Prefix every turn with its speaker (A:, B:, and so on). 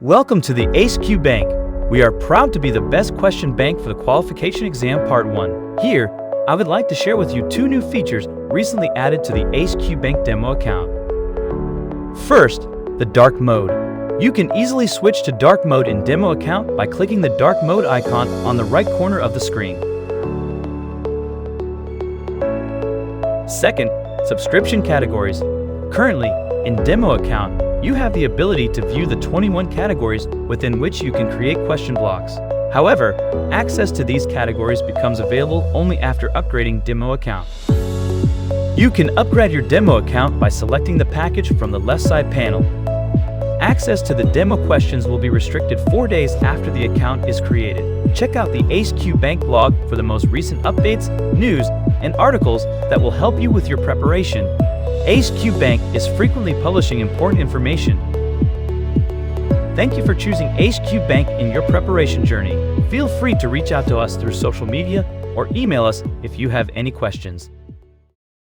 A: Welcome to the Qbank. We are proud to be the best question bank for the qualification exam part 1. Here, I would like to share with you 2 new features recently added to the Qbank demo account. First, the dark mode. You can easily switch to dark mode in demo account by clicking the dark mode icon on the right corner of the screen. Second, subscription categories. Currently, in demo account, you have the ability to view the 21 categories within which you can create question blocks. However, access to these categories becomes available only after upgrading demo account. You can upgrade your demo account by selecting the package from the left side panel. Access to the demo questions will be restricted 4 days after the account is created. Check out the Qbank blog for the most recent updates, news, and articles that will help you with your preparation. Qbank is frequently publishing important information. Thank you for choosing Qbank in your preparation journey. Feel free to reach out to us through social media or email us if you have any questions.